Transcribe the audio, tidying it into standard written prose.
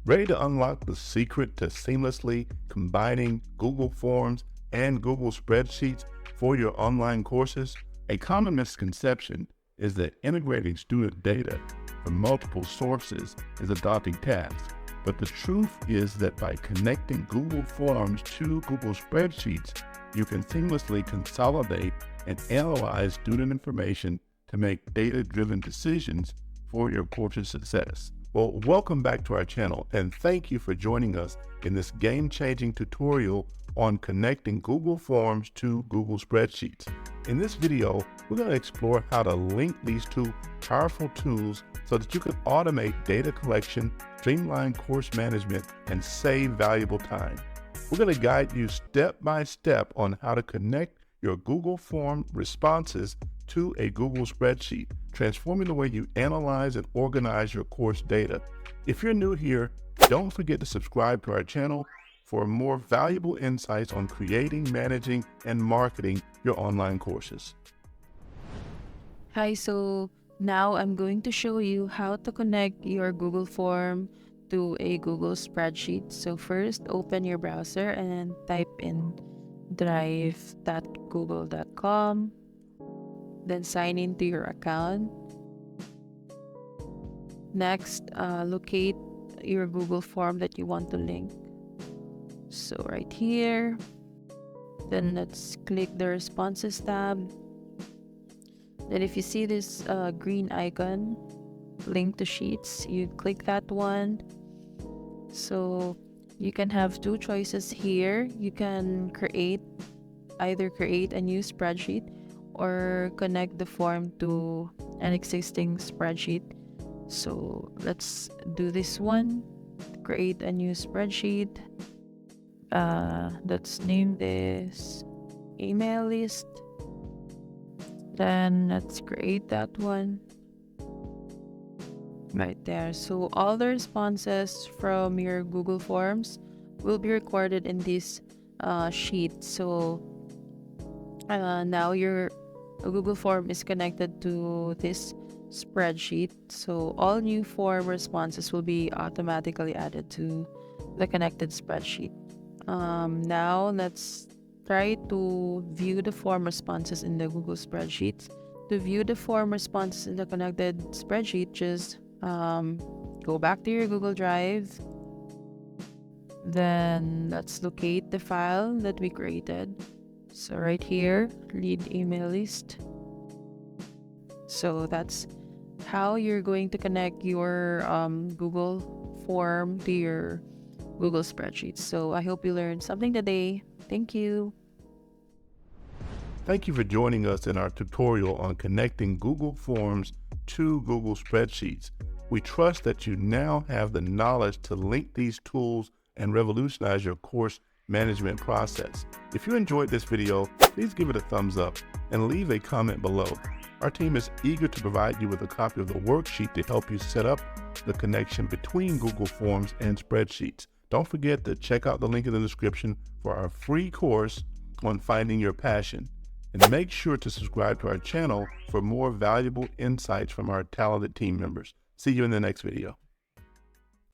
Ready to unlock the secret to seamlessly combining Google Forms and Google Spreadsheets for your online courses? A common misconception is that integrating student data from multiple sources is a daunting task. But the truth is that by connecting Google Forms to Google Spreadsheets, you can seamlessly consolidate and analyze student information to make data-driven decisions for your course's success. Well, welcome back to our channel, and thank you for joining us in this game-changing tutorial on connecting Google Forms to Google Spreadsheets. In this video, we're going to explore how to link these two powerful tools so that you can automate data collection, streamline course management, and save valuable time. We're going to guide you step by step on how to connect your Google Form responses to a Google spreadsheet, transforming the way you analyze and organize your course data. If you're new here, don't forget to subscribe to our channel for more valuable insights on creating, managing, and marketing your online courses. Hi, so now I'm going to show you how to connect your Google Form to a Google spreadsheet. So first, open your browser and type in drive.google.com. Then sign into your account. Next, locate your Google form that you want to link. So right here, then let's click the responses tab. Then if you see this green icon, link to sheets, you click that one. So you can have two choices here. You can either create a new spreadsheet or connect the form to an existing spreadsheet. So let's do this one. Create a new spreadsheet. Let's name this email list. Then let's create that one right there. So all the responses from your Google Forms will be recorded in this sheet. So now your Google Form is connected to this spreadsheet. So all new form responses will be automatically added to the connected spreadsheet. Now let's try to view the form responses in the Google spreadsheet. To view the form responses in the connected spreadsheet, just go back to your Google Drive. Then let's locate the file that we created. So right here, lead email list. So that's how you're going to connect your Google form to your Google spreadsheet. So I hope you learned something today. Thank you. Thank you for joining us in our tutorial on connecting Google Forms to Google Spreadsheets. We trust that you now have the knowledge to link these tools and revolutionize your course management process. If you enjoyed this video, please give it a thumbs up and leave a comment below. Our team is eager to provide you with a copy of the worksheet to help you set up the connection between Google Forms and spreadsheets. Don't forget to check out the link in the description for our free course on finding your passion. And make sure to subscribe to our channel for more valuable insights from our talented team members. See you in the next video.